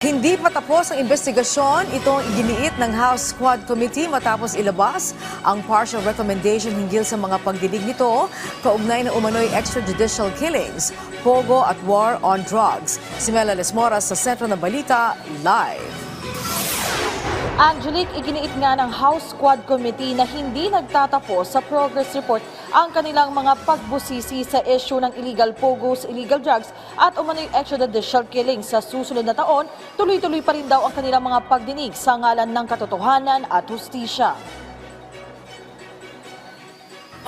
Hindi pa tapos ang investigasyon, itong iginiit ng House Squad Committee matapos ilabas ang partial recommendation hinggil sa mga pagdinig nito kaugnay ng umano'y extrajudicial killings, pogo at war on drugs. Si Mela Lesmora sa Sentro ng Balita, live. Angelique, iginiit nga ng House Squad Committee na hindi nagtatapos sa progress report ang kanilang mga pagbusisi sa issue ng illegal pogos, illegal drugs at umano'y extrajudicial killings. Sa susunod na taon, tuloy-tuloy pa rin daw ang kanilang mga pagdinig sa ngalan ng katotohanan at hustisya.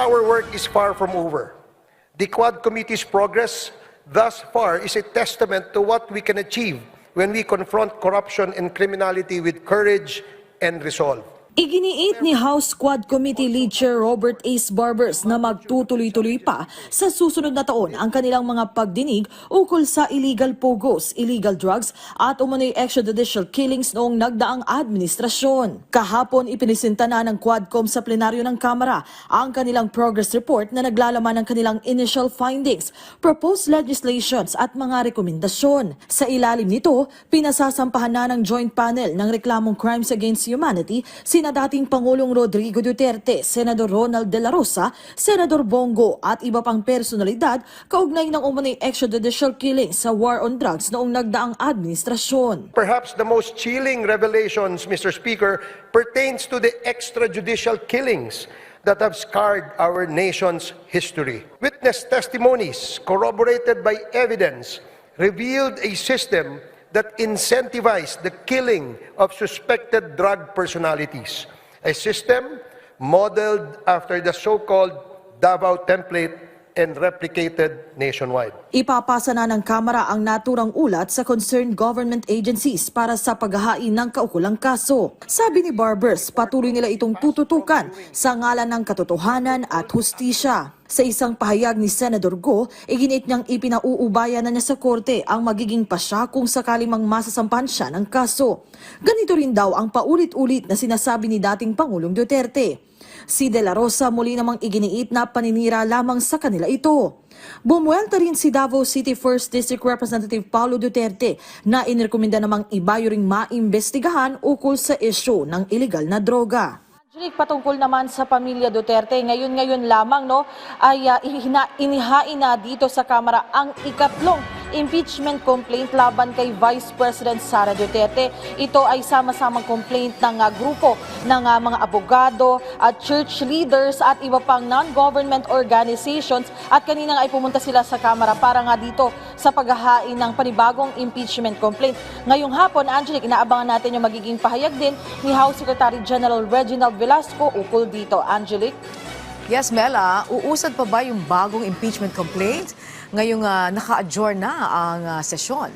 Our work is far from over. The Quad Committee's progress thus far is a testament to what we can achieve when we confront corruption and criminality with courage and resolve. Iginiit ni House Squad Committee Lead Chair Robert Ace Barbers na magtutuloy-tuloy pa sa susunod na taon ang kanilang mga pagdinig ukol sa illegal pogos, illegal drugs at umano'y extrajudicial killings noong nagdaang administrasyon. Kahapon ipinisinta na ng Quadcom sa plenaryo ng Kamara ang kanilang progress report na naglalaman ng kanilang initial findings, proposed legislations at mga rekomendasyon. Sa ilalim nito, pinasasampahan na ng joint panel ng reklamong Crimes Against Humanity sina dating Pangulong Rodrigo Duterte, Senador Ronald De La Rosa, Senador Bongo at iba pang personalidad kaugnay ng umano'y extrajudicial killings sa war on drugs noong nagdaang administrasyon. Perhaps the most chilling revelations, Mr. Speaker, pertains to the extrajudicial killings that have scarred our nation's history. Witness testimonies corroborated by evidence revealed a system that incentivized the killing of suspected drug personalities, a system modeled after the so-called Davao template and replicated nationwide. Ipapasa na ng Kamara ang naturang ulat sa concerned government agencies para sa paghahain ng kaukulang kaso. Sabi ni Barbers, patuloy nila itong tututukan sa ngalan ng katotohanan at hustisya. Sa isang pahayag ni Senador Go, iginit niyang ipinauubaya na niya sa korte ang magiging pasya kung sakali mang masasampahan siya ng kaso. Ganito rin daw ang paulit-ulit na sinasabi ni dating Pangulong Duterte. Si De La Rosa muli namang iginiit na paninira lamang sa kanila ito. Bumuelta rin si Davao City 1st District Representative Paulo Duterte na inirekomenda namang ibayo ring maimbestigahan ukol sa isyu ng iligal na droga. Angelique, patungkol naman sa pamilya Duterte, ngayon lamang ay inihain na dito sa Kamara ang ikatlong impeachment complaint laban kay Vice President Sara Duterte. Ito ay sama-samang complaint ng grupo ng mga abogado at church leaders at iba pang non-government organizations at kanina ay pumunta sila sa Kamara para nga dito sa paghahain ng panibagong impeachment complaint. Ngayong hapon, Angelique, inaabangan natin yung magiging pahayag din ni House Secretary General Reginald Velasco ukol dito. Angelique? Yes, Mela, uusad pa ba yung bagong impeachment complaint ngayong naka-adjourn na ang sesyon?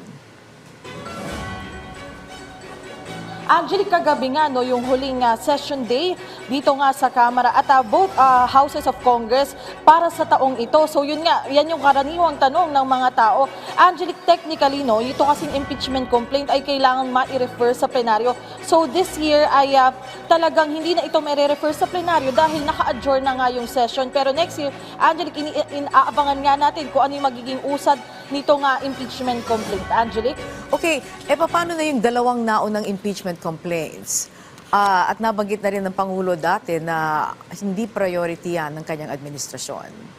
Angelique, kagabi nga yung huling session day dito nga sa Kamara at both houses of Congress para sa taong ito. So yan yung karaniwang tanong ng mga tao. Angelique, technically ito kasing impeachment complaint ay kailangan ma-refer sa plenaryo. So this year ay talagang hindi na ito ma-refer sa plenaryo dahil naka-adjourn na nga yung session. Pero next year, Angelique, inaabangan nga natin kung ano yung magiging usad nito nga impeachment complaint. Angelique? Okay, paano na yung dalawang naunang impeachment complaints? At nabanggit na rin ng Pangulo dati na hindi priority yan ng kanyang administrasyon.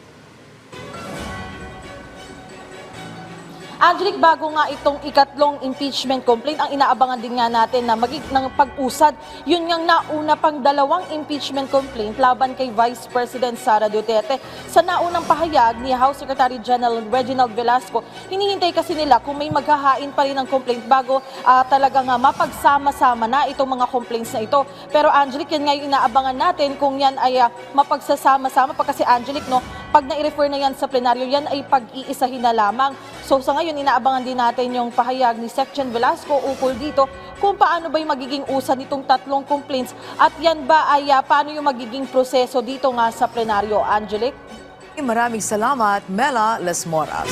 Angelique, bago nga itong ikatlong impeachment complaint, ang inaabangan din nga natin na ng pag-usad, yun ngang nauna pang dalawang impeachment complaint laban kay Vice President Sara Duterte. Sa naunang pahayag ni House Secretary General Reginald Velasco, hinihintay kasi nila kung may maghahain pa rin ng complaint bago talagang mapagsama-sama na itong mga complaints na ito. Pero Angelique, yan nga yung inaabangan natin kung yan ay mapagsasama-sama pa kasi Angelique, pag na-refer na yan sa plenaryo, yan ay pag-iisahin na lamang. So sa ngayon, inaabangan din natin yung pahayag ni Section Velasco ukol dito kung paano ba yung magiging usad nitong tatlong complaints at yan ba ay paano yung magiging proseso dito nga sa plenaryo. Angelique? Maraming salamat, Mela Lesmoras.